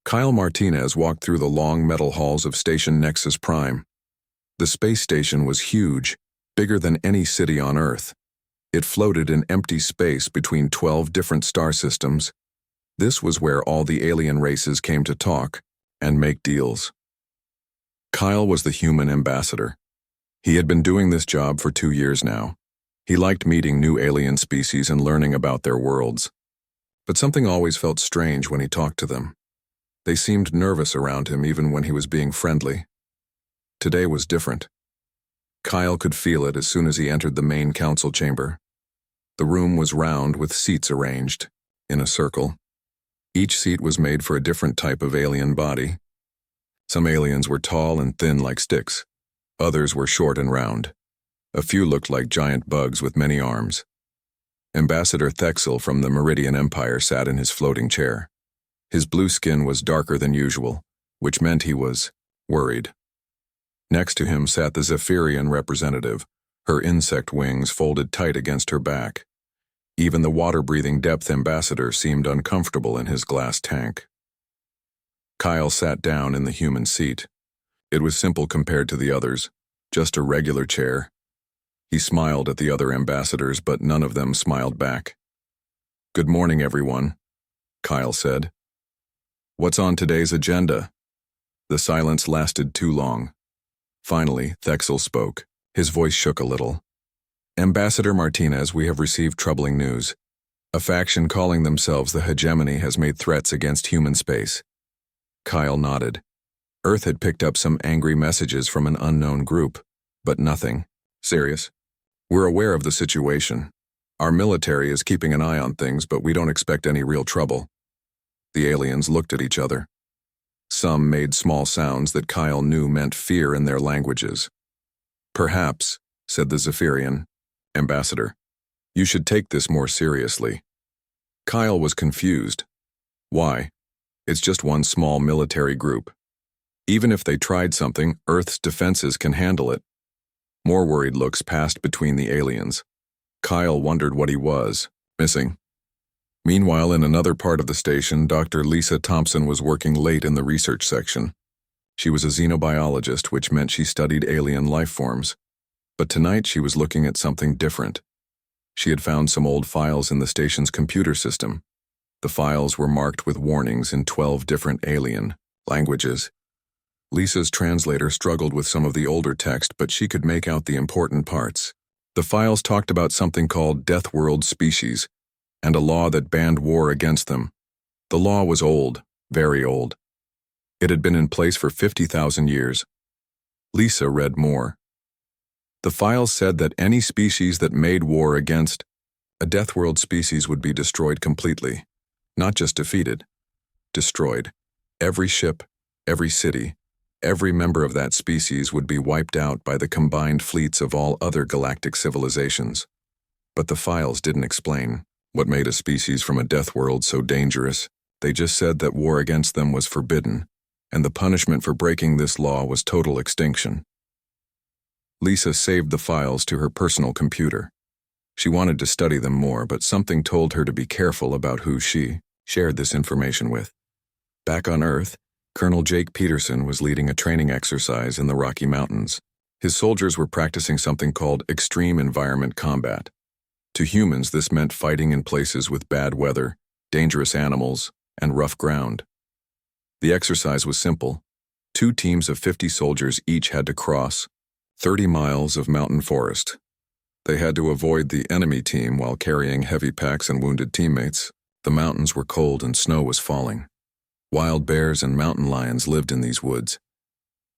Kyle Martinez walked through the long metal halls of Station Nexus Prime. The space station was huge, bigger than any city on Earth. It floated in empty space between 12 different star systems. This was where all the alien races came to talk and make deals. Kyle was the human ambassador. He had been doing this job for 2 years now. He liked meeting new alien species and learning about their worlds. But something always felt strange when he talked to them. They seemed nervous around him even when he was being friendly. Today was different. Kyle could feel it as soon as he entered the main council chamber. The room was round with seats arranged, in a circle. Each seat was made for a different type of alien body. Some aliens were tall and thin like sticks. Others were short and round. A few looked like giant bugs with many arms. Ambassador Thexel from the Meridian Empire sat in his floating chair. His blue skin was darker than usual, which meant he was worried. Next to him sat the Zephyrian representative, her insect wings folded tight against her back. Even the water-breathing depth ambassador seemed uncomfortable in his glass tank. Kyle sat down in the human seat. It was simple compared to the others, just a regular chair. He smiled at the other ambassadors, but none of them smiled back. "Good morning, everyone," Kyle said. "What's on today's agenda?" The silence lasted too long. Finally, Thexel spoke. His voice shook a little. "Ambassador Martinez, we have received troubling news. A faction calling themselves the Hegemony has made threats against human space." Kyle nodded. Earth had picked up some angry messages from an unknown group, but nothing serious. "We're aware of the situation. Our military is keeping an eye on things, but we don't expect any real trouble." The aliens looked at each other. Some made small sounds that Kyle knew meant fear in their languages. "Perhaps," said the Zephyrian ambassador, "you should take this more seriously." Kyle was confused. Why? It's just one small military group. Even if they tried something, Earth's defenses can handle it. More worried looks passed between the aliens. Kyle wondered what he was missing. Meanwhile, in another part of the station, Dr. Lisa Thompson was working late in the research section. She was a xenobiologist, which meant she studied alien life forms. But tonight she was looking at something different. She had found some old files in the station's computer system. The files were marked with warnings in 12 different alien languages. Lisa's translator struggled with some of the older text, but she could make out the important parts. The files talked about something called Deathworld species, and a law that banned war against them. The law was old, very old. It had been in place for 50,000 years. Lisa read more. The files said that any species that made war against a Deathworld species would be destroyed completely. Not just defeated, destroyed. Every ship, every city, every member of that species would be wiped out by the combined fleets of all other galactic civilizations. But the files didn't explain what made a species from a Deathworld so dangerous. They just said that war against them was forbidden, and the punishment for breaking this law was total extinction. Lisa saved the files to her personal computer. She wanted to study them more, but something told her to be careful about who she shared this information with. Back on Earth, Colonel Jake Peterson was leading a training exercise in the Rocky Mountains. His soldiers were practicing something called extreme environment combat. To humans, this meant fighting in places with bad weather, dangerous animals, and rough ground. The exercise was simple. 2 teams of 50 soldiers each had to cross 30 miles of mountain forest. They had to avoid the enemy team while carrying heavy packs and wounded teammates. The mountains were cold and snow was falling. Wild bears and mountain lions lived in these woods.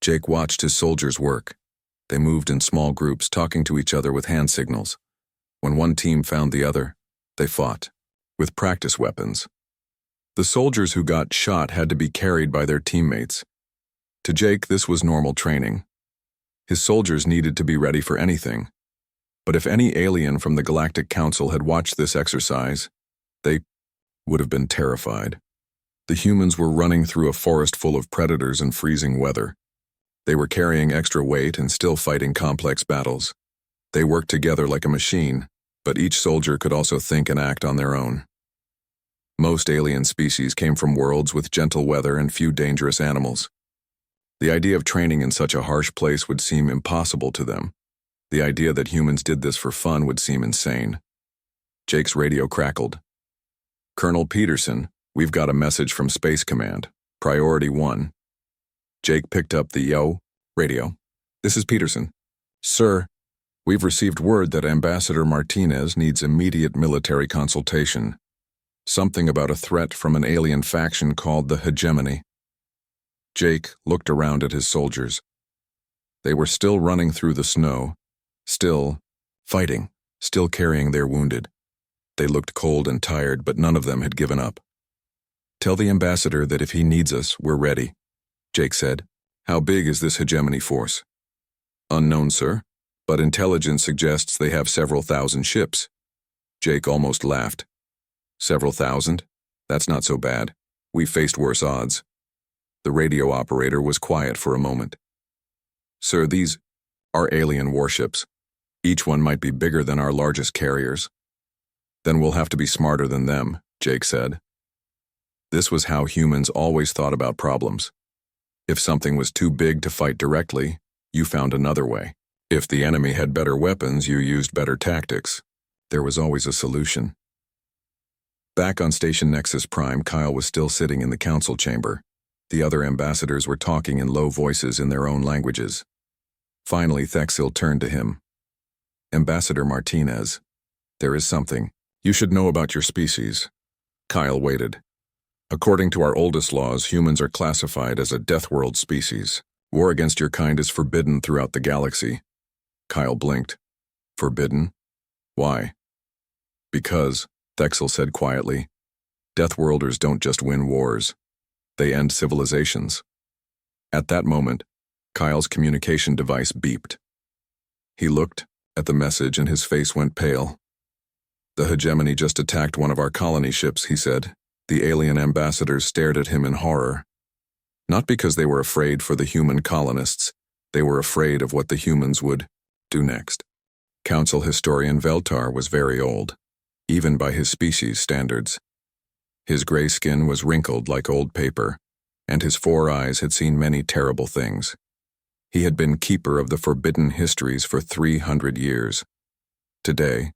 Jake watched his soldiers work. They moved in small groups, talking to each other with hand signals. When one team found the other, they fought, with practice weapons. The soldiers who got shot had to be carried by their teammates. To Jake, this was normal training. His soldiers needed to be ready for anything. But if any alien from the Galactic Council had watched this exercise, they would have been terrified. The humans were running through a forest full of predators and freezing weather. They were carrying extra weight and still fighting complex battles. They worked together like a machine, but each soldier could also think and act on their own. Most alien species came from worlds with gentle weather and few dangerous animals. The idea of training in such a harsh place would seem impossible to them. The idea that humans did this for fun would seem insane. Jake's radio crackled. "Colonel Peterson, we've got a message from Space Command. Priority 1. Jake picked up the radio. "This is Peterson. Sir, we've received word that Ambassador Martinez needs immediate military consultation. Something about a threat from an alien faction called the Hegemony." Jake looked around at his soldiers. They were still running through the snow, still fighting, still carrying their wounded. They looked cold and tired, but none of them had given up. "Tell the ambassador that if he needs us, we're ready," Jake said. "How big is this Hegemony force?" "Unknown, sir, but intelligence suggests they have several thousand ships." Jake almost laughed. "Several thousand? That's not so bad. We've faced worse odds." The radio operator was quiet for a moment. "Sir, these are alien warships. Each one might be bigger than our largest carriers." "Then we'll have to be smarter than them," Jake said. This was how humans always thought about problems. If something was too big to fight directly, you found another way. If the enemy had better weapons, you used better tactics. There was always a solution. Back on Station Nexus Prime, Kyle was still sitting in the council chamber. The other ambassadors were talking in low voices in their own languages. Finally, Thexil turned to him. "Ambassador Martinez, there is something you should know about your species." Kyle waited. "According to our oldest laws, humans are classified as a Deathworld species. War against your kind is forbidden throughout the galaxy." Kyle blinked. "Forbidden? Why?" "Because," Thexil said quietly, "Deathworlders don't just win wars. They end civilizations." At that moment, Kyle's communication device beeped. He looked at the message and his face went pale. "The Hegemony just attacked one of our colony ships," he said. The alien ambassadors stared at him in horror. Not because they were afraid for the human colonists, they were afraid of what the humans would do next. Council historian Veltar was very old, even by his species' standards. His gray skin was wrinkled like old paper, and his 4 eyes had seen many terrible things. He had been keeper of the forbidden histories for 300 years. Today,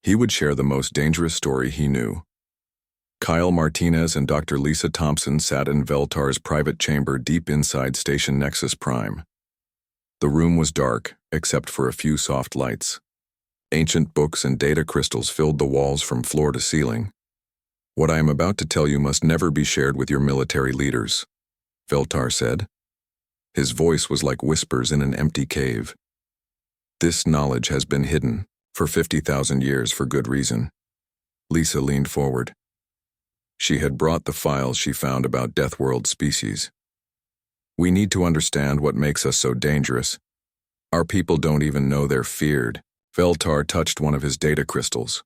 he would share the most dangerous story he knew. Kyle Martinez and Dr. Lisa Thompson sat in Veltar's private chamber deep inside Station Nexus Prime. The room was dark, except for a few soft lights. Ancient books and data crystals filled the walls from floor to ceiling. "What I am about to tell you must never be shared with your military leaders," Veltar said. His voice was like whispers in an empty cave. "This knowledge has been hidden for 50,000 years for good reason." Lisa leaned forward. She had brought the files she found about Deathworld species. "We need to understand what makes us so dangerous. Our people don't even know they're feared." Veltar touched one of his data crystals.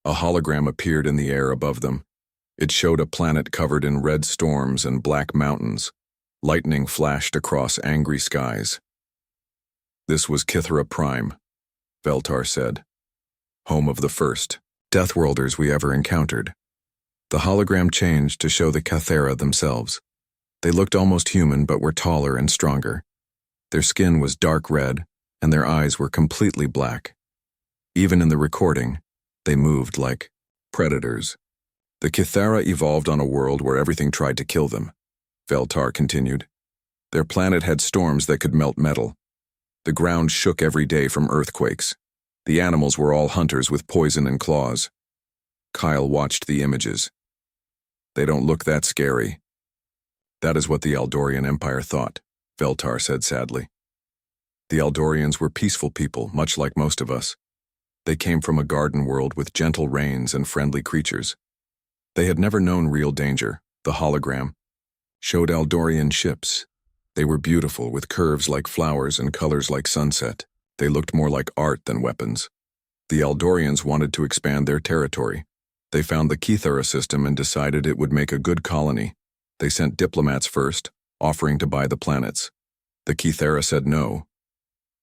A hologram appeared in the air above them. It showed a planet covered in red storms and black mountains. Lightning flashed across angry skies. "This was Kythera Prime," Veltar said. "Home of the first Deathworlders we ever encountered." The hologram changed to show the Kythera themselves. They looked almost human but were taller and stronger. Their skin was dark red, and their eyes were completely black. Even in the recording, they moved like predators. "The Kythera evolved on a world where everything tried to kill them," Veltar continued. "Their planet had storms that could melt metal. The ground shook every day from earthquakes. The animals were all hunters with poison and claws." Kyle watched the images. "They don't look that scary." "That is what the Eldorian Empire thought," Veltar said sadly. "The Eldorians were peaceful people, much like most of us. They came from a garden world with gentle rains and friendly creatures. They had never known real danger." The hologram showed Eldorian ships. They were beautiful, with curves like flowers and colors like sunset. They looked more like art than weapons. The Eldorians wanted to expand their territory. They found the Kythera system and decided it would make a good colony. They sent diplomats first, offering to buy the planets. The Kythera said no.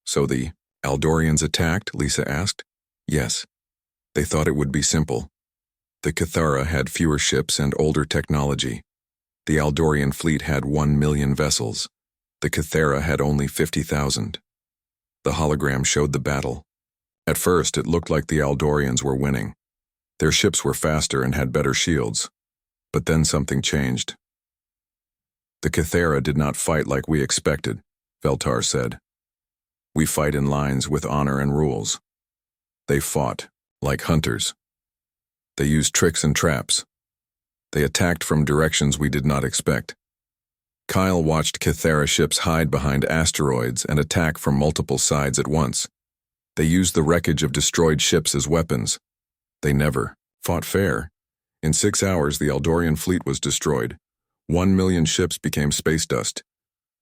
"So the Eldorians attacked?" Lisa asked. "Yes. They thought it would be simple." The Cathara had fewer ships and older technology. The Aldorian fleet had 1 million vessels. The Cathara had only 50,000. The hologram showed the battle. At first, it looked like the Aldorians were winning. Their ships were faster and had better shields. But then something changed. The Cathara did not fight like we expected, Veltar said. We fight in lines with honor and rules. They fought like hunters. They used tricks and traps. They attacked from directions we did not expect. Kyle watched Cathara ships hide behind asteroids and attack from multiple sides at once. They used the wreckage of destroyed ships as weapons. They never fought fair. In 6 hours, the Aldorian fleet was destroyed. 1 million ships became space dust.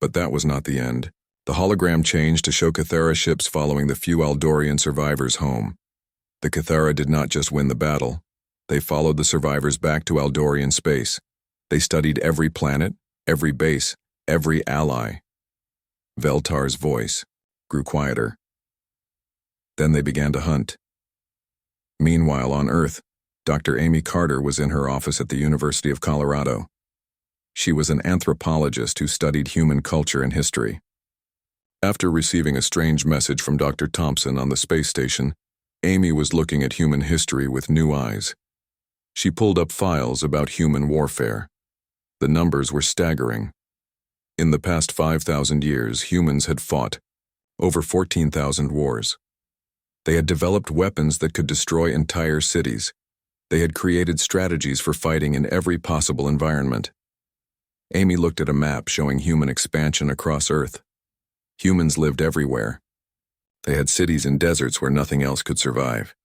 But that was not the end. The hologram changed to show Cathara ships following the few Aldorian survivors home. The Cathara did not just win the battle. They followed the survivors back to Aldorian space. They studied every planet, every base, every ally. Veltar's voice grew quieter. Then they began to hunt. Meanwhile, on Earth, Dr. Amy Carter was in her office at the University of Colorado. She was an anthropologist who studied human culture and history. After receiving a strange message from Dr. Thompson on the space station, Amy was looking at human history with new eyes. She pulled up files about human warfare. The numbers were staggering. In the past 5,000 years, humans had fought over 14,000 wars. They had developed weapons that could destroy entire cities. They had created strategies for fighting in every possible environment. Amy looked at a map showing human expansion across Earth. Humans lived everywhere. They had cities in deserts where nothing else could survive.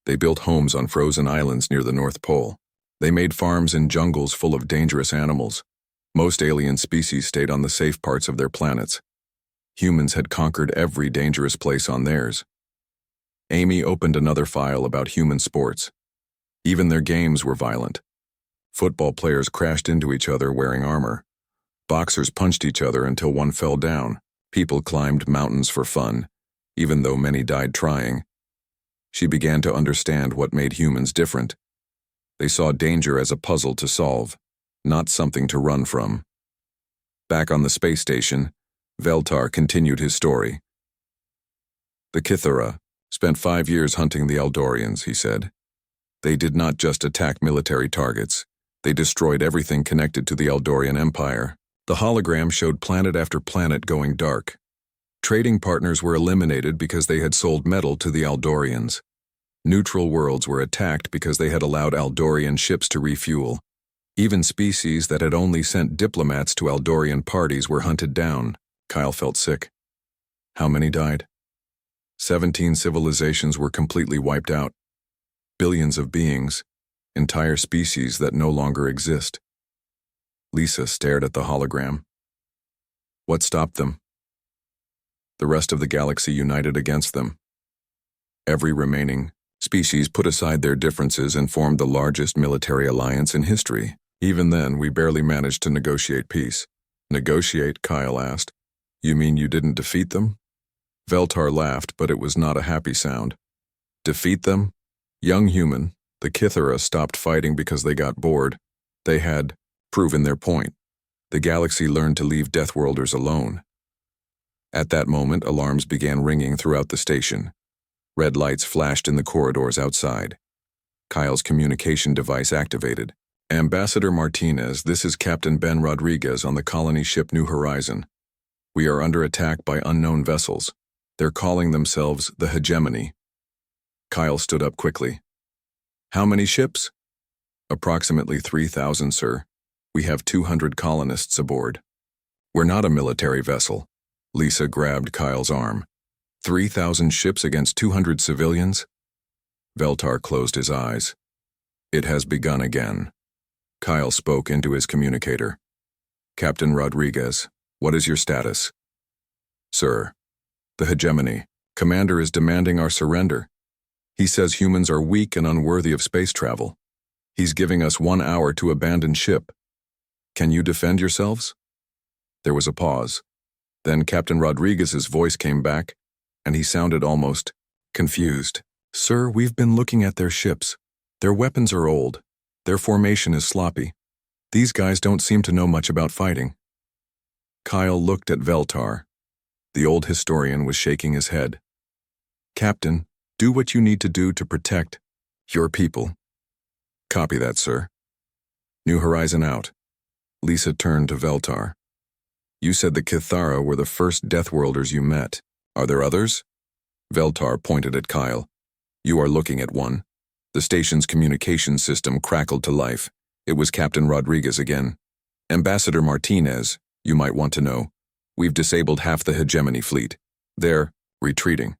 They built homes on frozen islands near the North Pole. They made farms in jungles full of dangerous animals. Most alien species stayed on the safe parts of their planets. Humans had conquered every dangerous place on theirs. Amy opened another file about human sports. Even their games were violent. Football players crashed into each other wearing armor. Boxers punched each other until one fell down. People climbed mountains for fun, even though many died trying. She began to understand what made humans different. They saw danger as a puzzle to solve, not something to run from. Back on the space station, Veltar continued his story. The Cathara spent 5 years hunting the Aldorians, he said. They did not just attack military targets. They destroyed everything connected to the Aldorian Empire. The hologram showed planet after planet going dark. Trading partners were eliminated because they had sold metal to the Aldorians. Neutral worlds were attacked because they had allowed Aldorian ships to refuel. Even species that had only sent diplomats to Aldorian parties were hunted down. Kyle felt sick. How many died? 17 civilizations were completely wiped out. Billions of beings, entire species that no longer exist. Lisa stared at the hologram. What stopped them? The rest of the galaxy united against them. Every remaining species put aside their differences and formed the largest military alliance in history. Even then, we barely managed to negotiate peace. Negotiate? Kyle asked. You mean you didn't defeat them? Veltar laughed, but it was not a happy sound. Defeat them? Young human, the Cathara stopped fighting because they got bored. They had proven their point. The galaxy learned to leave Deathworlders alone. At that moment, alarms began ringing throughout the station. Red lights flashed in the corridors outside. Kyle's communication device activated. Ambassador Martinez, this is Captain Ben Rodriguez on the colony ship New Horizon. We are under attack by unknown vessels. They're calling themselves the Hegemony. Kyle stood up quickly. How many ships? Approximately 3,000, sir. We have 200 colonists aboard. We're not a military vessel. Lisa grabbed Kyle's arm. 3,000 ships against 200 civilians? Veltar closed his eyes. It has begun again. Kyle spoke into his communicator. Captain Rodriguez, what is your status? Sir, the Hegemony. Commander is demanding our surrender. He says humans are weak and unworthy of space travel. He's giving us 1 hour to abandon ship. Can you defend yourselves? There was a pause. Then Captain Rodriguez's voice came back, and he sounded almost confused. Sir, we've been looking at their ships. Their weapons are old. Their formation is sloppy. These guys don't seem to know much about fighting. Kyle looked at Veltar. The old historian was shaking his head. Captain, do what you need to do to protect your people. Copy that, sir. New Horizon out. Lisa turned to Veltar. You said the Kithara were the first Deathworlders you met. Are there others? Veltar pointed at Kyle. You are looking at one. The station's communication system crackled to life. It was Captain Rodriguez again. Ambassador Martinez, you might want to know. We've disabled half the hegemony fleet. They're retreating.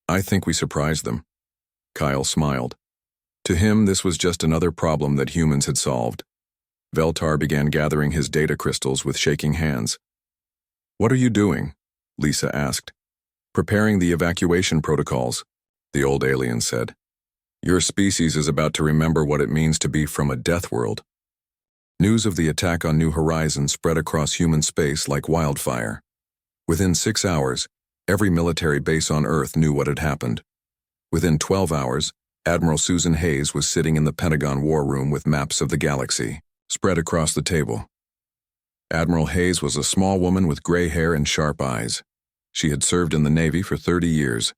I think we surprised them. Kyle smiled. To him, this was just another problem that humans had solved. Veltar began gathering his data crystals with shaking hands. What are you doing? Lisa asked. Preparing the evacuation protocols, the old alien said. Your species is about to remember what it means to be from a death world. News of the attack on New Horizons spread across human space like wildfire. Within 6 hours, every military base on Earth knew what had happened. Within 12 hours, Admiral Susan Hayes was sitting in the Pentagon War Room with maps of the galaxy, spread across the table. Admiral Hayes was a small woman with gray hair and sharp eyes. She had served in the Navy for 30 years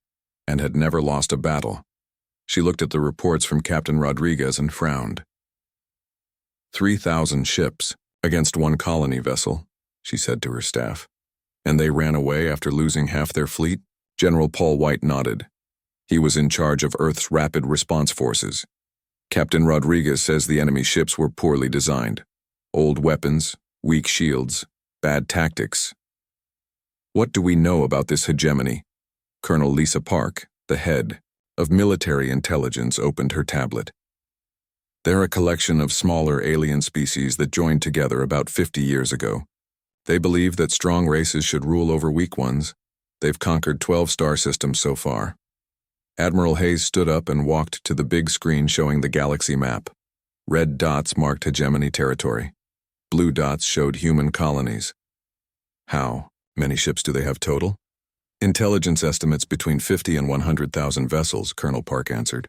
and had never lost a battle. She looked at the reports from Captain Rodriguez and frowned. 3,000 ships against one colony vessel, she said to her staff. And they ran away after losing half their fleet? General Paul White nodded. He was in charge of Earth's rapid response forces. Captain Rodriguez says the enemy ships were poorly designed. Old weapons, weak shields, bad tactics. What do we know about this hegemony? Colonel Lisa Park, the head of military intelligence, opened her tablet. They're a collection of smaller alien species that joined together about 50 years ago. They believe that strong races should rule over weak ones. They've conquered 12 star systems so far. Admiral Hayes stood up and walked to the big screen showing the galaxy map. Red dots marked hegemony territory. Blue dots showed human colonies. How many ships do they have total? Intelligence estimates between 50 and 100,000 vessels, Colonel Park answered.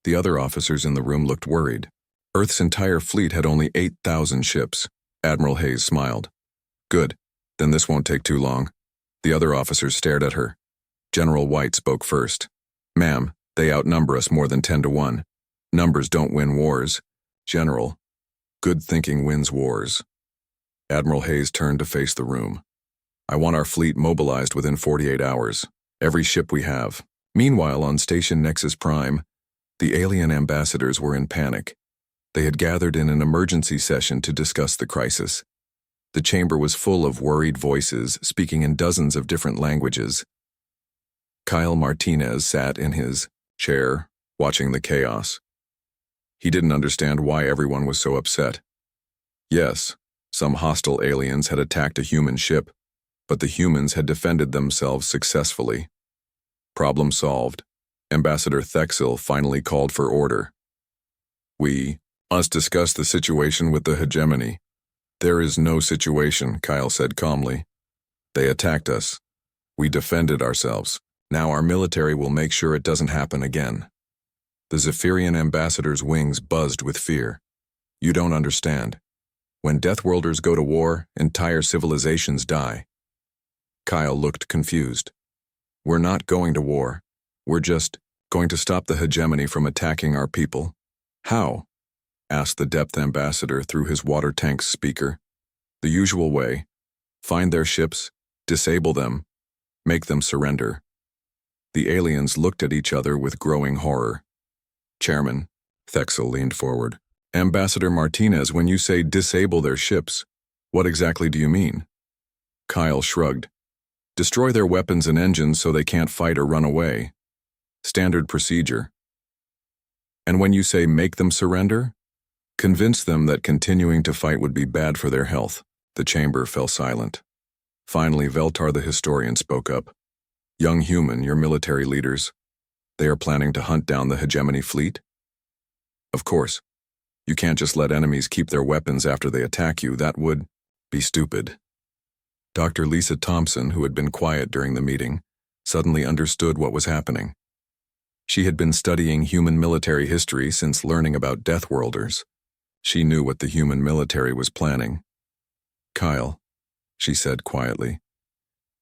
The other officers in the room looked worried. Earth's entire fleet had only 8,000 ships. Admiral Hayes smiled. Good, then this won't take too long. The other officers stared at her. General White spoke first. Ma'am, they outnumber us more than 10 to 1. Numbers don't win wars. General, good thinking wins wars. Admiral Hayes turned to face the room. I want our fleet mobilized within 48 hours. Every ship we have. Meanwhile, on Station Nexus Prime, the alien ambassadors were in panic. They had gathered in an emergency session to discuss the crisis. The chamber was full of worried voices speaking in dozens of different languages. Kyle Martinez sat in his chair, watching the chaos. He didn't understand why everyone was so upset. Yes, some hostile aliens had attacked a human ship, but the humans had defended themselves successfully. Problem solved. Ambassador Thexil finally called for order. We must discuss the situation with the hegemony. There is no situation, Kyle said calmly. They attacked us. We defended ourselves. Now our military will make sure it doesn't happen again. The Zephyrian ambassador's wings buzzed with fear. You don't understand. When Deathworlders go to war, entire civilizations die. Kyle looked confused. We're not going to war. We're just going to stop the hegemony from attacking our people. How? Asked the Depth Ambassador through his water tank speaker. The usual way. Find their ships, disable them, make them surrender. The aliens looked at each other with growing horror. Chairman, Thexil leaned forward. Ambassador Martinez, when you say disable their ships, what exactly do you mean? Kyle shrugged. Destroy their weapons and engines so they can't fight or run away. Standard procedure. And when you say make them surrender? Convince them that continuing to fight would be bad for their health. The chamber fell silent. Finally, Veltar the historian spoke up. Young human, your military leaders. They are planning to hunt down the hegemony fleet? Of course. You can't just let enemies keep their weapons after they attack you. That would be stupid. Dr. Lisa Thompson, who had been quiet during the meeting, suddenly understood what was happening. She had been studying human military history since learning about Deathworlders. She knew what the human military was planning. "Kyle," she said quietly,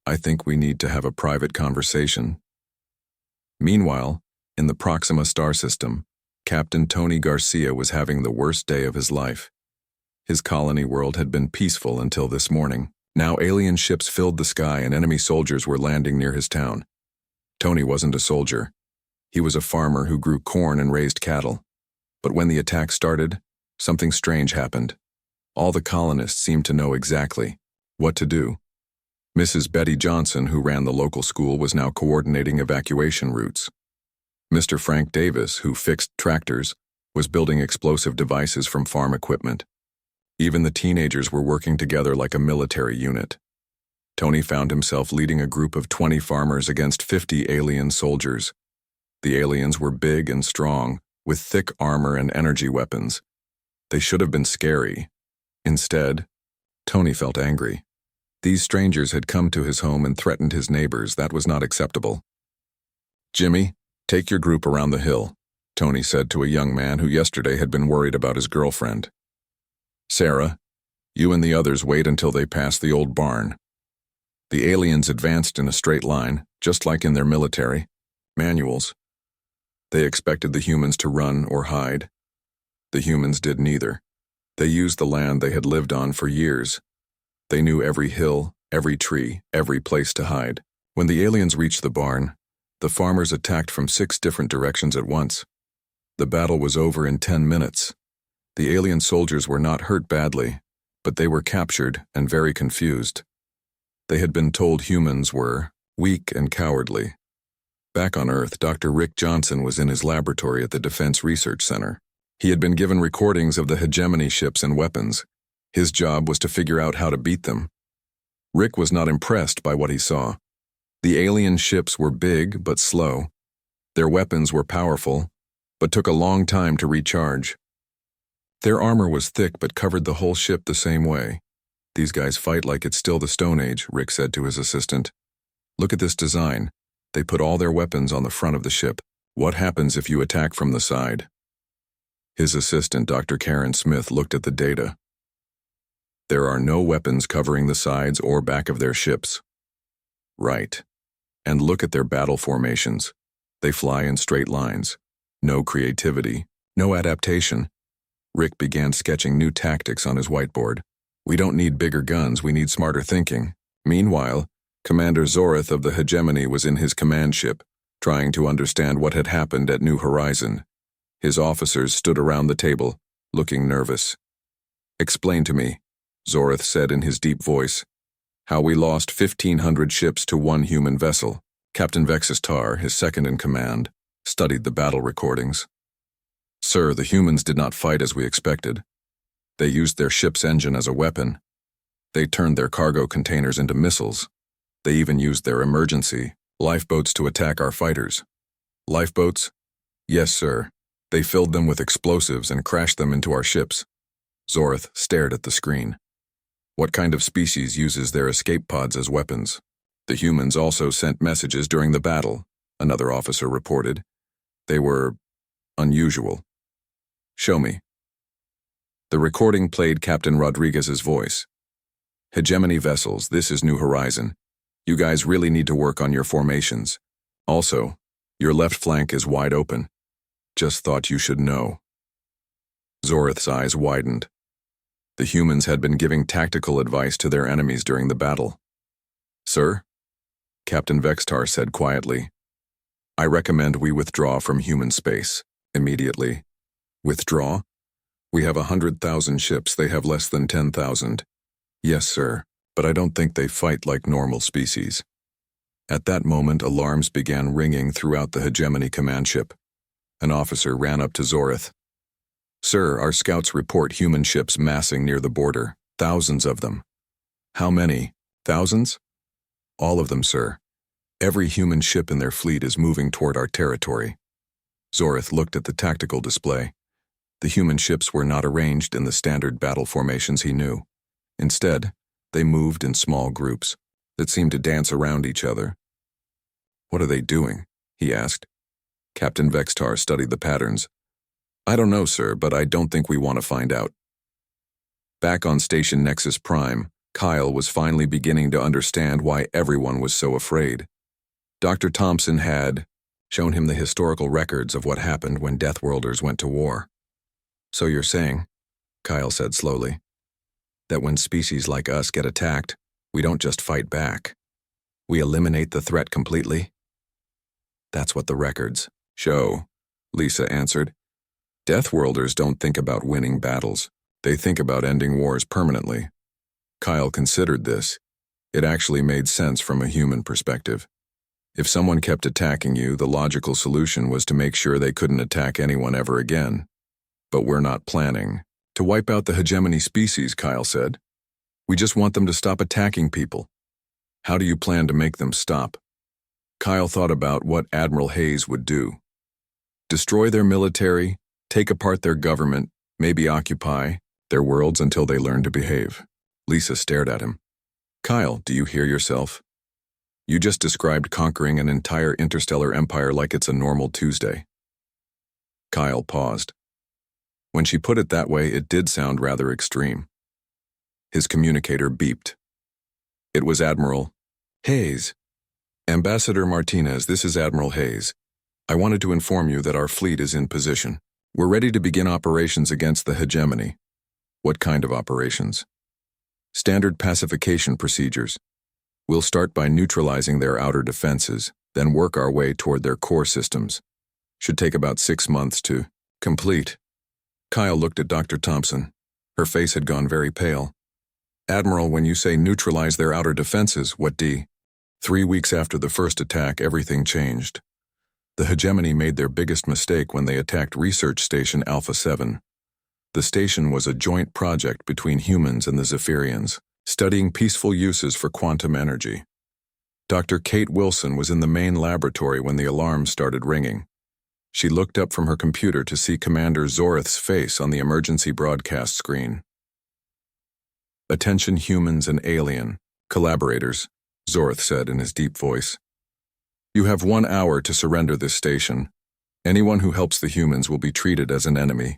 "I think we need to have a private conversation." Meanwhile, in the Proxima star system, Captain Tony Garcia was having the worst day of his life. His colony world had been peaceful until this morning. Now alien ships filled the sky and enemy soldiers were landing near his town. Tony wasn't a soldier. He was a farmer who grew corn and raised cattle. But when the attack started, something strange happened. All the colonists seemed to know exactly what to do. Mrs. Betty Johnson, who ran the local school, was now coordinating evacuation routes. Mr. Frank Davis, who fixed tractors, was building explosive devices from farm equipment. Even the teenagers were working together like a military unit. Tony found himself leading a group of 20 farmers against 50 alien soldiers. The aliens were big and strong, with thick armor and energy weapons. They should have been scary. Instead, Tony felt angry. These strangers had come to his home and threatened his neighbors. That was not acceptable. "Jimmy, take your group around the hill," Tony said to a young man who yesterday had been worried about his girlfriend. "Sarah, you and the others wait until they pass the old barn." The aliens advanced in a straight line, just like in their military manuals. They expected the humans to run or hide. The humans did neither. They used the land they had lived on for years. They knew every hill, every tree, every place to hide. When the aliens reached the barn, the farmers attacked from 6 different directions at once. The battle was over in 10 minutes. The alien soldiers were not hurt badly, but they were captured and very confused. They had been told humans were weak and cowardly. Back on Earth, Dr. Rick Johnson was in his laboratory at the Defense Research Center. He had been given recordings of the hegemony ships and weapons. His job was to figure out how to beat them. Rick was not impressed by what he saw. The alien ships were big but slow. Their weapons were powerful, but took a long time to recharge. Their armor was thick but covered the whole ship the same way. "These guys fight like it's still the Stone Age," Rick said to his assistant. "Look at this design. They put all their weapons on the front of the ship. What happens if you attack from the side?" His assistant, Dr. Karen Smith, looked at the data. "There are no weapons covering the sides or back of their ships." "Right. And look at their battle formations. They fly in straight lines. No creativity, no adaptation." Rick began sketching new tactics on his whiteboard. "We don't need bigger guns, we need smarter thinking." Meanwhile, Commander Zorith of the Hegemony was in his command ship, trying to understand what had happened at New Horizon. His officers stood around the table, looking nervous. "Explain to me," Zorith said in his deep voice, "how we lost 1,500 ships to one human vessel." Captain Vexus Tar, his second in command, studied the battle recordings. "Sir, the humans did not fight as we expected. They used their ship's engine as a weapon. They turned their cargo containers into missiles. They even used their emergency lifeboats to attack our fighters." "Lifeboats?" "Yes, sir. They filled them with explosives and crashed them into our ships." Zorith stared at the screen. "What kind of species uses their escape pods as weapons?" "The humans also sent messages during the battle," another officer reported. "They were unusual." "Show me." The recording played Captain Rodriguez's voice. "Hegemony vessels, this is New Horizon. You guys really need to work on your formations. Also, your left flank is wide open. Just thought you should know." Zorith's eyes widened. The humans had been giving tactical advice to their enemies during the battle. "Sir?" Captain Vextar said quietly. "I recommend we withdraw from human space immediately." "Withdraw? We have 100,000 ships, they have less than 10,000. "Yes, sir, but I don't think they fight like normal species." At that moment, alarms began ringing throughout the Hegemony command ship. An officer ran up to Zorith. "Sir, our scouts report human ships massing near the border, thousands of them." "How many? Thousands?" "All of them, sir. Every human ship in their fleet is moving toward our territory." Zorith looked at the tactical display. The human ships were not arranged in the standard battle formations he knew. Instead, they moved in small groups that seemed to dance around each other. "What are they doing?" he asked. Captain Vextar studied the patterns. I don't know, sir, but I don't think we want to find out. Back on Station Nexus Prime, Kyle was finally beginning to understand why everyone was so afraid. Dr. Thompson had shown him the historical records of what happened when Deathworlders went to war. So you're saying, Kyle said slowly, that when species like us get attacked, we don't just fight back. We eliminate the threat completely? That's what the records show, Lisa answered. Deathworlders don't think about winning battles. They think about ending wars permanently. Kyle considered this. It actually made sense from a human perspective. If someone kept attacking you, the logical solution was to make sure they couldn't attack anyone ever again. But we're not planning to wipe out the hegemony species, Kyle said. We just want them to stop attacking people. How do you plan to make them stop? Kyle thought about what Admiral Hayes would do. Destroy their military, take apart their government, maybe occupy their worlds until they learn to behave. Lisa stared at him. Kyle, do you hear yourself? You just described conquering an entire interstellar empire like it's a normal Tuesday. Kyle paused. When she put it that way, it did sound rather extreme. His communicator beeped. It was Admiral Hayes. Ambassador Martinez, this is Admiral Hayes. I wanted to inform you that our fleet is in position. We're ready to begin operations against the hegemony. What kind of operations? Standard pacification procedures. We'll start by neutralizing their outer defenses, then work our way toward their core systems. Should take about 6 months to complete. Kyle looked at Dr. Thompson. Her face had gone very pale. Admiral, when you say neutralize their outer defenses, what d? 3 weeks after the first attack, everything changed. The hegemony made their biggest mistake when they attacked Research Station Alpha 7. The station was a joint project between humans and the Zephyrians, studying peaceful uses for quantum energy. Dr. Kate Wilson was in the main laboratory when the alarm started ringing. She looked up from her computer to see Commander Zorith's face on the emergency broadcast screen. Attention humans and alien collaborators, Zorith said in his deep voice. You have 1 hour to surrender this station. Anyone who helps the humans will be treated as an enemy.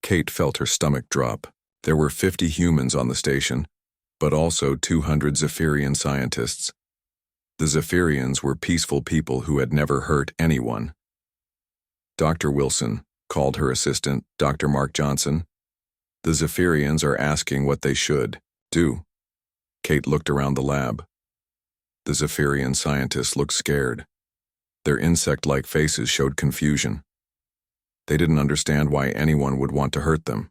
Kate felt her stomach drop. There were 50 humans on the station, but also 200 Zephyrian scientists. The Zephyrians were peaceful people who had never hurt anyone. Dr. Wilson called her assistant, Dr. Mark Johnson. The Zephyrians are asking what they should do. Kate looked around the lab. The Zephyrian scientists looked scared. Their insect-like faces showed confusion. They didn't understand why anyone would want to hurt them.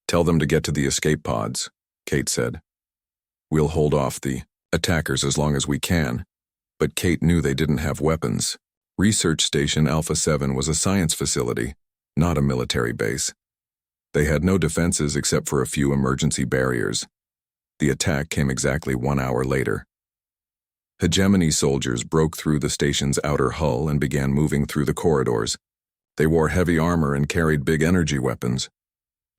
Tell them to get to the escape pods, Kate said. We'll hold off the attackers as long as we can, but Kate knew they didn't have weapons. Research Station Alpha 7 was a science facility, not a military base. They had no defenses except for a few emergency barriers. The attack came exactly 1 hour later. Hegemony soldiers broke through the station's outer hull and began moving through the corridors. They wore heavy armor and carried big energy weapons.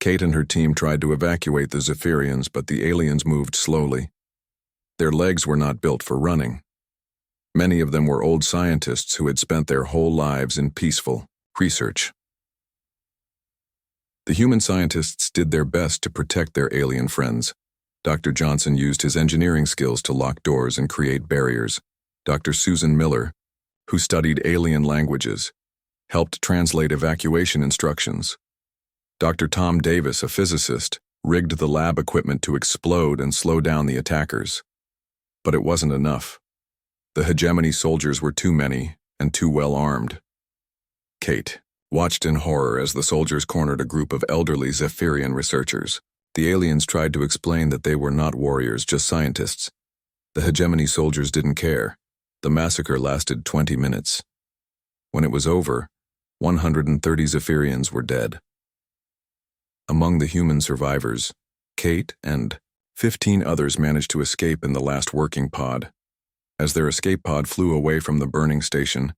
Kate and her team tried to evacuate the Zephyrians, but the aliens moved slowly. Their legs were not built for running. Many of them were old scientists who had spent their whole lives in peaceful research. The human scientists did their best to protect their alien friends. Dr. Johnson used his engineering skills to lock doors and create barriers. Dr. Susan Miller, who studied alien languages, helped translate evacuation instructions. Dr. Tom Davis, a physicist, rigged the lab equipment to explode and slow down the attackers. But it wasn't enough. The hegemony soldiers were too many and too well armed. Kate watched in horror as the soldiers cornered a group of elderly Zephyrian researchers. The aliens tried to explain that they were not warriors, just scientists. The hegemony soldiers didn't care. The massacre lasted 20 minutes. When it was over, 130 Zephyrians were dead. Among the human survivors, Kate and 15 others managed to escape in the last working pod. As their escape pod flew away from the burning station,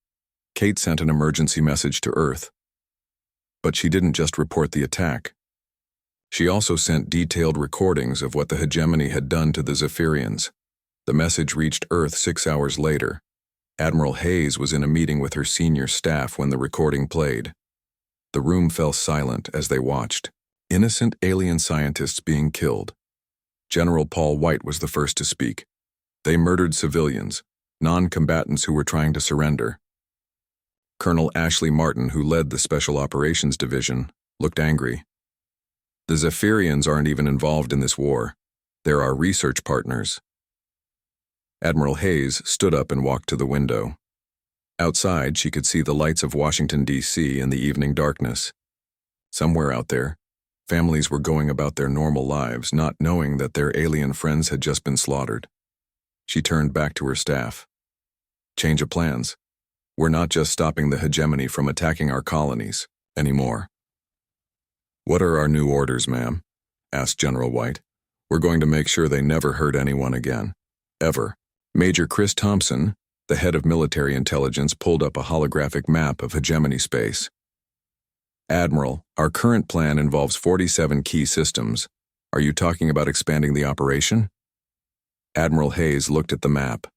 Kate sent an emergency message to Earth. But she didn't just report the attack. She also sent detailed recordings of what the hegemony had done to the Zephyrians. The message reached Earth 6 hours later. Admiral Hayes was in a meeting with her senior staff when the recording played. The room fell silent as they watched. Innocent alien scientists being killed. General Paul White was the first to speak. They murdered civilians, non-combatants who were trying to surrender. Colonel Ashley Martin, who led the Special Operations Division, looked angry. The Zephyrians aren't even involved in this war. They're our research partners. Admiral Hayes stood up and walked to the window. Outside, she could see the lights of Washington, D.C. in the evening darkness. Somewhere out there, families were going about their normal lives, not knowing that their alien friends had just been slaughtered. She turned back to her staff. Change of plans. We're not just stopping the hegemony from attacking our colonies anymore. What are our new orders, ma'am? Asked General White. We're going to make sure they never hurt anyone again. Ever. Major Chris Thompson, the head of military intelligence, pulled up a holographic map of hegemony space. Admiral, our current plan involves 47 key systems. Are you talking about expanding the operation? Admiral Hayes looked at the map.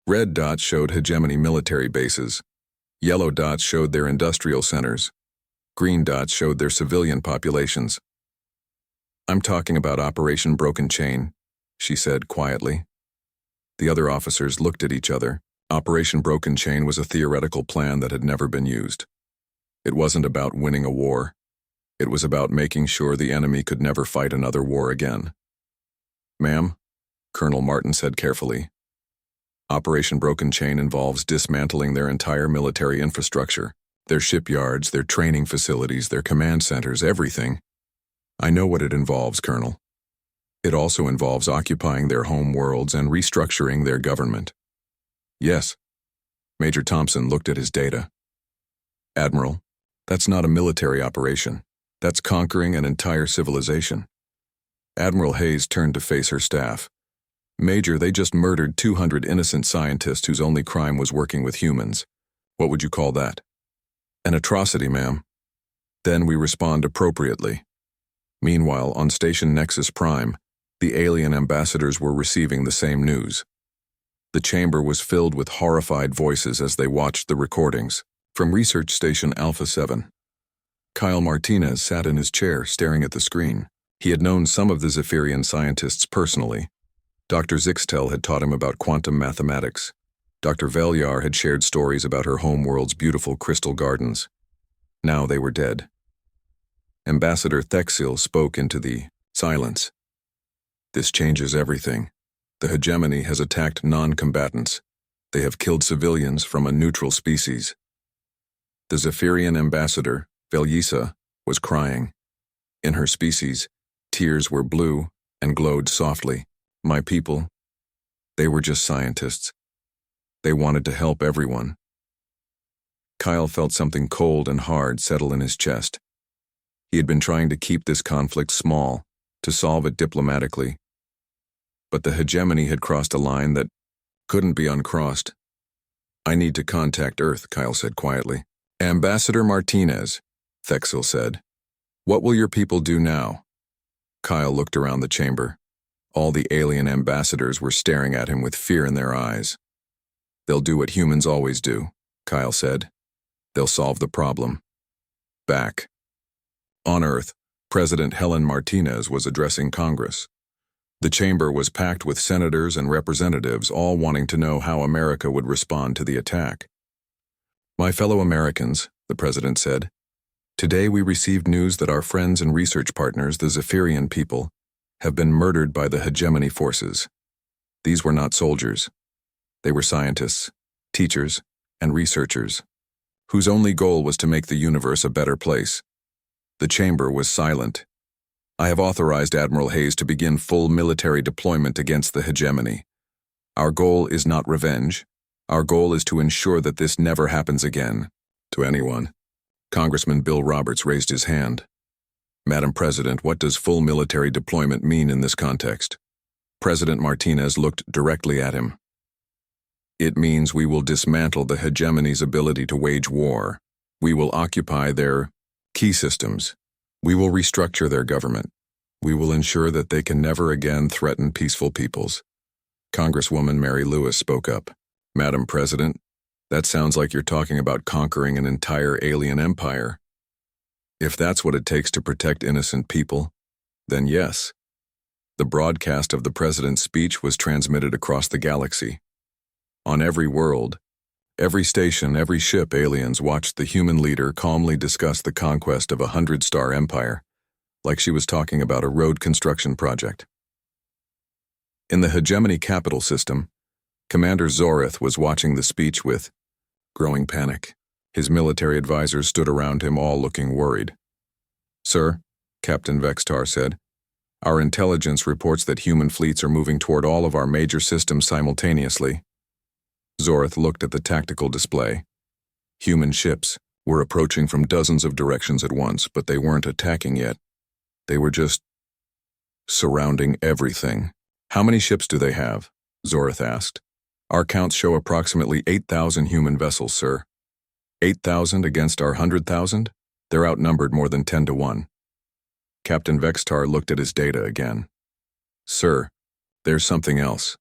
Red dots showed hegemony military bases. Yellow dots showed their industrial centers. Green dots showed their civilian populations. I'm talking about Operation Broken Chain, she said quietly. The other officers looked at each other. Operation Broken Chain was a theoretical plan that had never been used. It wasn't about winning a war. It was about making sure the enemy could never fight another war again. Ma'am, Colonel Martin said carefully, Operation Broken Chain involves dismantling their entire military infrastructure, their shipyards, their training facilities, their command centers, everything. I know what it involves, Colonel. It also involves occupying their home worlds and restructuring their government. Yes. Major Thompson looked at his data. Admiral, that's not a military operation. That's conquering an entire civilization. Admiral Hayes turned to face her staff. Major, they just murdered 200 innocent scientists whose only crime was working with humans. What would you call that? An atrocity, ma'am. Then we respond appropriately. Meanwhile, on Station Nexus Prime, the alien ambassadors were receiving the same news. The chamber was filled with horrified voices as they watched the recordings. From Research Station Alpha 7. Kyle Martinez sat in his chair staring at the screen. He had known some of the Zephyrian scientists personally. Dr. Zixtel had taught him about quantum mathematics. Dr. Velyar had shared stories about her homeworld's beautiful crystal gardens. Now they were dead. Ambassador Thexil spoke into the silence. This changes everything. The hegemony has attacked non-combatants. They have killed civilians from a neutral species. The Zephyrian ambassador, Velyisa, was crying. In her species, tears were blue and glowed softly. My people, they were just scientists. They wanted to help everyone. Kyle felt something cold and hard settle in his chest. He had been trying to keep this conflict small, to solve it diplomatically. But the hegemony had crossed a line that couldn't be uncrossed. I need to contact Earth, Kyle said quietly. Ambassador Martinez, Thexil said. What will your people do now? Kyle looked around the chamber. All the alien ambassadors were staring at him with fear in their eyes. They'll do what humans always do, Kyle said. They'll solve the problem. Back. On Earth, President Helen Martinez was addressing Congress. The chamber was packed with senators and representatives, all wanting to know how America would respond to the attack. My fellow Americans, the president said, today we received news that our friends and research partners, the Zephyrian people, have been murdered by the hegemony forces. These were not soldiers. They were scientists, teachers, and researchers, whose only goal was to make the universe a better place. The chamber was silent. I have authorized Admiral Hayes to begin full military deployment against the hegemony. Our goal is not revenge. Our goal is to ensure that this never happens again, to anyone. Congressman Bill Roberts raised his hand. Madam President, what does full military deployment mean in this context? President Martinez looked directly at him. It means we will dismantle the hegemony's ability to wage war. We will occupy their key systems. We will restructure their government. We will ensure that they can never again threaten peaceful peoples. Congresswoman Mary Lewis spoke up. Madam President, that sounds like you're talking about conquering an entire alien empire. If that's what it takes to protect innocent people, then yes. The broadcast of the president's speech was transmitted across the galaxy. On every world, every station, every ship, aliens watched the human leader calmly discuss the conquest of a 100-star empire, like she was talking about a road construction project. In the hegemony capital system, Commander Zorith was watching the speech with growing panic. His military advisors stood around him, all looking worried. "Sir," Captain Vextar said, "our intelligence reports that human fleets are moving toward all of our major systems simultaneously." Zorith looked at the tactical display. Human ships were approaching from dozens of directions at once, but they weren't attacking yet. They were just surrounding everything. "How many ships do they have?" Zorith asked. "Our counts show approximately 8,000 human vessels, sir." 8,000 against our 100,000? They're outnumbered more than 10 to 1. Captain Vextar looked at his data again. "Sir, there's something else.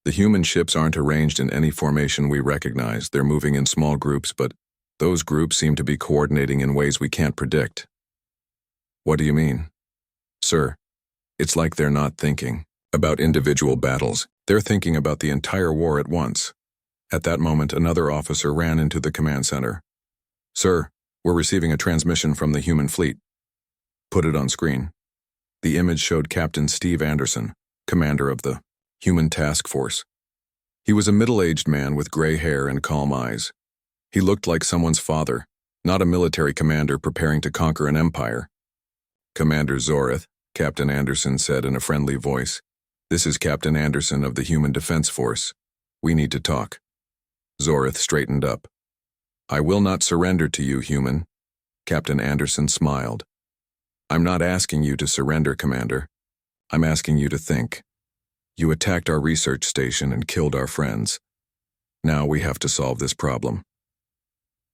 The human ships aren't arranged in any formation we recognize. They're moving in small groups, but those groups seem to be coordinating in ways we can't predict." "What do you mean?" "Sir, it's like they're not thinking about individual battles. They're thinking about the entire war at once." At that moment, another officer ran into the command center. "Sir, we're receiving a transmission from the human fleet." "Put it on screen." The image showed Captain Steve Anderson, commander of the Human Task Force. He was a middle-aged man with gray hair and calm eyes. He looked like someone's father, not a military commander preparing to conquer an empire. "Commander Zorith," Captain Anderson said in a friendly voice, "this is Captain Anderson of the Human Defense Force. We need to talk." Zorith straightened up. "I will not surrender to you, human." Captain Anderson smiled. "I'm not asking you to surrender, Commander. I'm asking you to think. You attacked our research station and killed our friends. Now we have to solve this problem.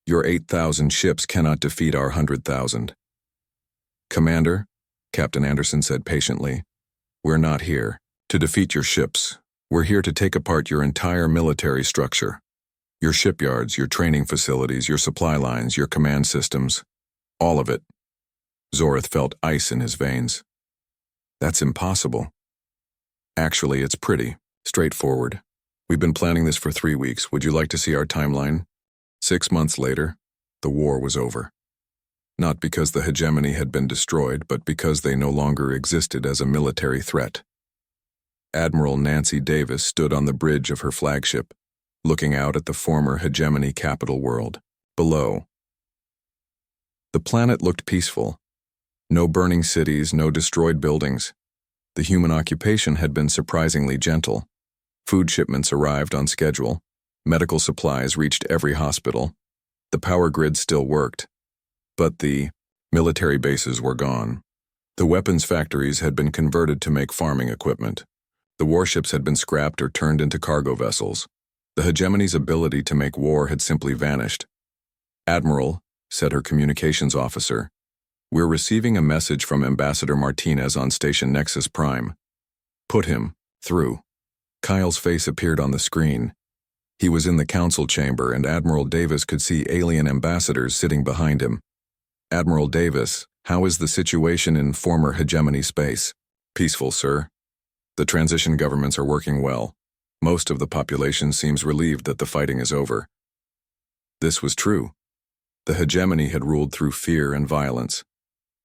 Your 8,000 ships cannot defeat our 100,000. Commander," Captain Anderson said patiently, "we're not here to defeat your ships. We're here to take apart your entire military structure. Your shipyards, your training facilities, your supply lines, your command systems. All of it." Zorith felt ice in his veins. "That's impossible." "Actually, it's pretty straightforward. We've been planning this for 3 weeks. Would you like to see our timeline?" 6 months later, the war was over. Not because the hegemony had been destroyed, but because they no longer existed as a military threat. Admiral Nancy Davis stood on the bridge of her flagship, looking out at the former hegemony capital world. Below, the planet looked peaceful. No burning cities, no destroyed buildings. The human occupation had been surprisingly gentle. Food shipments arrived on schedule. Medical supplies reached every hospital. The power grid still worked. But the military bases were gone. The weapons factories had been converted to make farming equipment. The warships had been scrapped or turned into cargo vessels. The hegemony's ability to make war had simply vanished. "Admiral," said her communications officer, "we're receiving a message from Ambassador Martinez on Station Nexus Prime. Put him through." Kyle's face appeared on the screen. He was in the council chamber, and Admiral Davis could see alien ambassadors sitting behind him. "Admiral Davis, how is the situation in former hegemony space?" "Peaceful, sir. The transition governments are working well. Most of the population seems relieved that the fighting is over." This was true. The hegemony had ruled through fear and violence.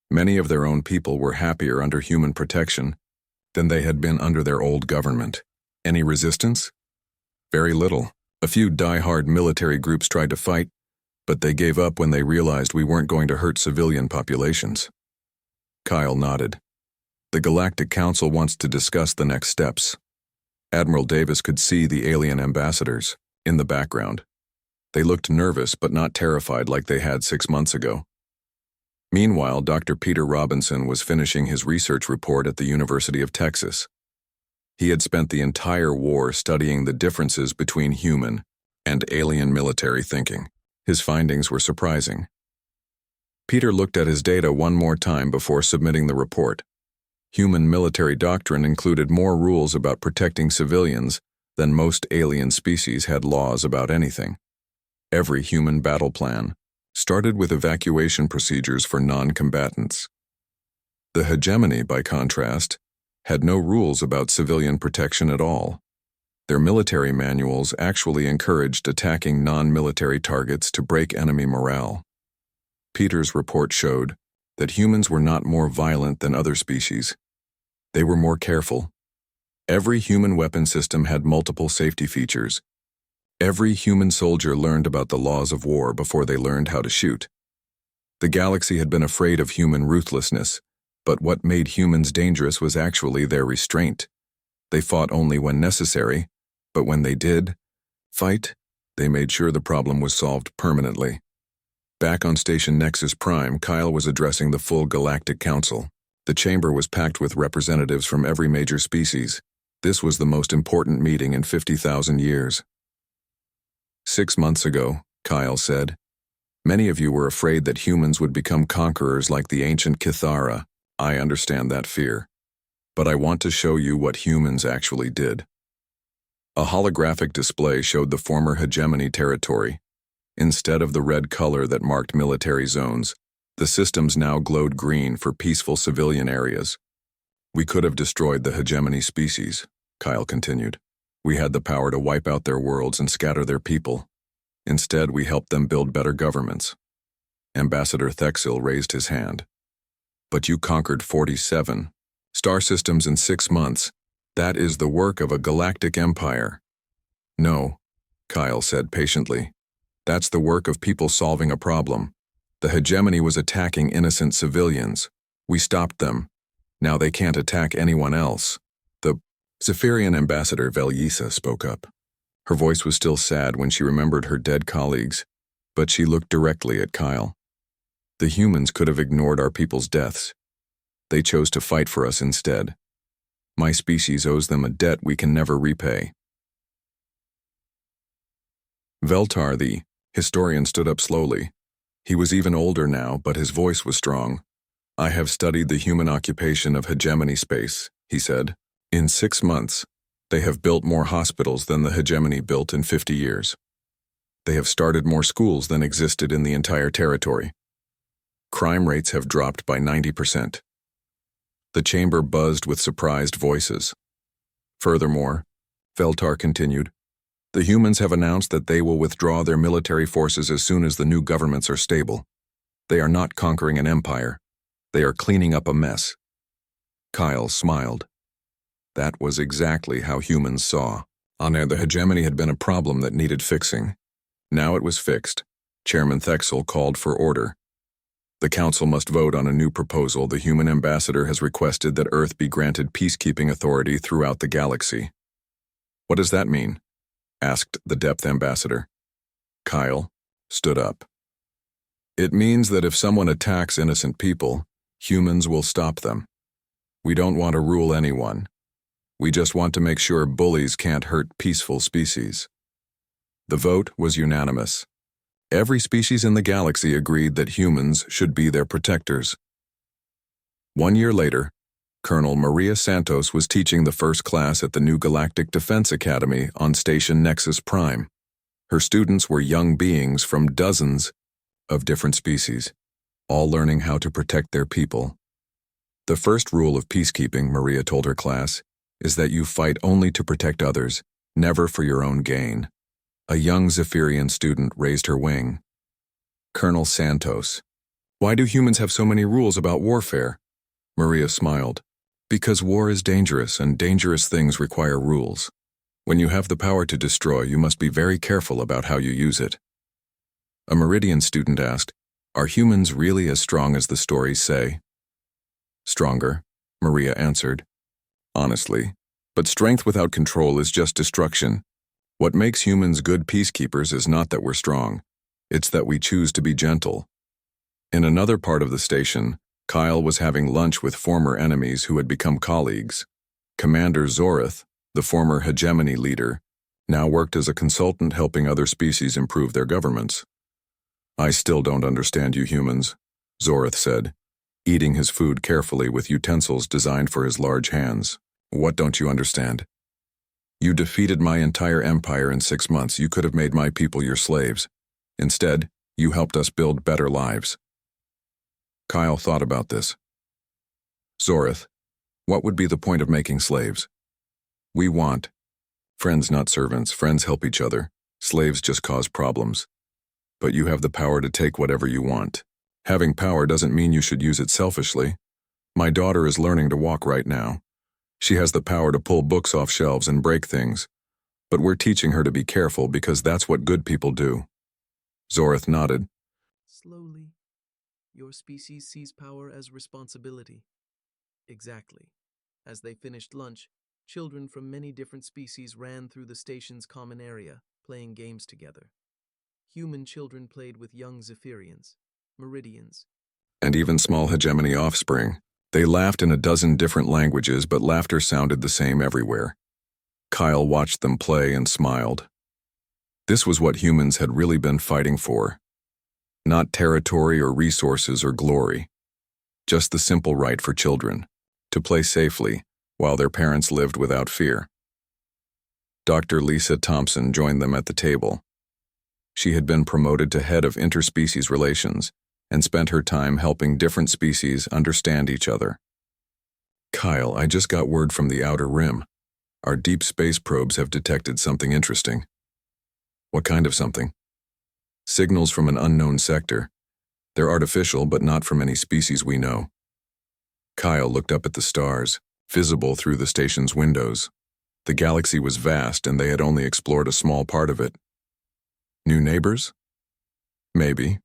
Many of their own people were happier under human protection than they had been under their old government. Any resistance? Very little. A few die-hard military groups tried to fight, but they gave up when they realized we weren't going to hurt civilian populations. Kyle nodded. "The Galactic Council wants to discuss the next steps." Admiral Davis could see the alien ambassadors in the background. They looked nervous but not terrified like they had 6 months ago. Meanwhile, Dr. Peter Robinson was finishing his research report at the University of Texas. He had spent the entire war studying the differences between human and alien military thinking. His findings were surprising. Peter looked at his data one more time before submitting the report. Human military doctrine included more rules about protecting civilians than most alien species had laws about anything. Every human battle plan started with evacuation procedures for non-combatants. The hegemony, by contrast, had no rules about civilian protection at all. Their military manuals actually encouraged attacking non-military targets to break enemy morale. Peter's report showed that humans were not more violent than other species. They were more careful. Every human weapon system had multiple safety features. Every human soldier learned about the laws of war before they learned how to shoot. The galaxy had been afraid of human ruthlessness, but what made humans dangerous was actually their restraint. They fought only when necessary, but when they did fight, they made sure the problem was solved permanently. Back on Station Nexus Prime, Kyle was addressing the full Galactic Council. The chamber was packed with representatives from every major species. This was the most important meeting in 50,000 years. 6 months ago, Kyle said, many of you were afraid that humans would become conquerors like the ancient Kithara. I understand that fear. But I want to show you what humans actually did. A holographic display showed the former hegemony territory. Instead of the red color that marked military zones, the systems now glowed green for peaceful civilian areas. We could have destroyed the hegemony species, Kyle continued. We had the power to wipe out their worlds and scatter their people. Instead, we helped them build better governments. Ambassador Thexil raised his hand. But you conquered 47 star systems in 6 months. That is the work of a galactic empire. No, Kyle said patiently. That's the work of people solving a problem. The hegemony was attacking innocent civilians. We stopped them. Now they can't attack anyone else. The Zephyrian ambassador Velyisa spoke up. Her voice was still sad when she remembered her dead colleagues, but she looked directly at Kyle. The humans could have ignored our people's deaths. They chose to fight for us instead. My species owes them a debt we can never repay. Veltar, the historian, stood up slowly. He was even older now, but his voice was strong. I have studied the human occupation of hegemony space, he said. In 6 months, they have built more hospitals than the hegemony built in 50 years. They have started more schools than existed in the entire territory. Crime rates have dropped by 90%. The chamber buzzed with surprised voices. Furthermore, Veltar continued, the humans have announced that they will withdraw their military forces as soon as the new governments are stable. They are not conquering an empire. They are cleaning up a mess. Kyle smiled. That was exactly how humans saw. On air, the hegemony had been a problem that needed fixing. Now it was fixed. Chairman Thexil called for order. The council must vote on a new proposal. The human ambassador has requested that Earth be granted peacekeeping authority throughout the galaxy. What does that mean? Asked the depth ambassador. Kyle stood up. It means that if someone attacks innocent people, humans will stop them. We don't want to rule anyone. We just want to make sure bullies can't hurt peaceful species. The vote was unanimous. Every species in the galaxy agreed that humans should be their protectors. 1 year later, Colonel Maria Santos was teaching the first class at the new Galactic Defense Academy on Station Nexus Prime. Her students were young beings from dozens of different species, all learning how to protect their people. The first rule of peacekeeping, Maria told her class, is that you fight only to protect others, never for your own gain. A young Zephyrian student raised her wing. Colonel Santos. Why do humans have so many rules about warfare? Maria smiled. Because war is dangerous, and dangerous things require rules. When you have the power to destroy, you must be very careful about how you use it. A Meridian student asked, are humans really as strong as the stories say? Stronger, Maria answered. Honestly, but strength without control is just destruction. What makes humans good peacekeepers is not that we're strong. It's that we choose to be gentle. In another part of the station, Kyle was having lunch with former enemies who had become colleagues. Commander Zorith, the former hegemony leader, now worked as a consultant helping other species improve their governments. I still don't understand you humans, Zorith said, eating his food carefully with utensils designed for his large hands. What don't you understand? You defeated my entire empire in 6 months. You could have made my people your slaves. Instead, you helped us build better lives. Kyle thought about this. Zorith, what would be the point of making slaves? We want friends, not servants. Friends help each other. Slaves just cause problems. But you have the power to take whatever you want. Having power doesn't mean you should use it selfishly. My daughter is learning to walk right now. She has the power to pull books off shelves and break things. But we're teaching her to be careful because that's what good people do. Zorith nodded. Slowly, your species sees power as responsibility. Exactly. As they finished lunch, children from many different species ran through the station's common area, playing games together. Human children played with young Zephyrians, Meridians, And even small hegemony offspring. They laughed in a dozen different languages, but laughter sounded the same everywhere. Kyle watched them play and smiled. This was what humans had really been fighting for. Not territory or resources or glory. Just the simple right for children to play safely while their parents lived without fear. Dr. Lisa Thompson joined them at the table. She had been promoted to head of interspecies relations and spent her time helping different species understand each other. Kyle, I just got word from the Outer Rim. Our deep space probes have detected something interesting. What kind of something? Signals from an unknown sector. They're artificial, but not from any species we know. Kyle looked up at the stars, visible through the station's windows. The galaxy was vast, and they had only explored a small part of it. New neighbors? Maybe.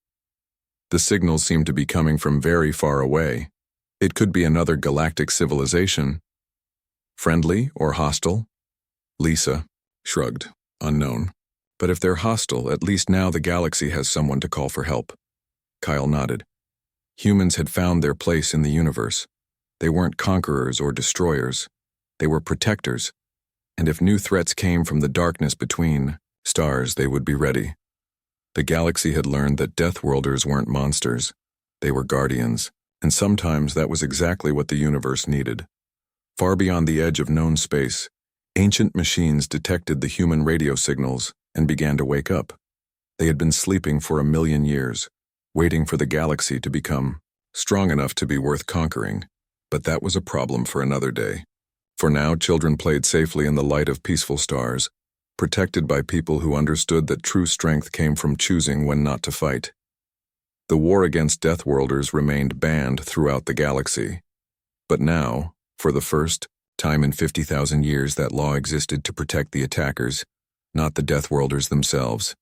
The signals seemed to be coming from very far away. It could be another galactic civilization. Friendly or hostile? Lisa shrugged. Unknown. But if they're hostile, at least now the galaxy has someone to call for help. Kyle nodded. Humans had found their place in the universe. They weren't conquerors or destroyers. They were protectors. And if new threats came from the darkness between stars, they would be ready. The galaxy had learned that Deathworlders weren't monsters. They were guardians, and sometimes that was exactly what the universe needed. Far beyond the edge of known space, ancient machines detected the human radio signals and began to wake up. They had been sleeping for 1,000,000 years, waiting for the galaxy to become strong enough to be worth conquering. But that was a problem for another day. For now, children played safely in the light of peaceful stars, protected by people who understood that true strength came from choosing when not to fight. The war against Deathworlders remained banned throughout the galaxy. But now, for the first time in 50,000 years, that law existed to protect the attackers, not the Deathworlders themselves.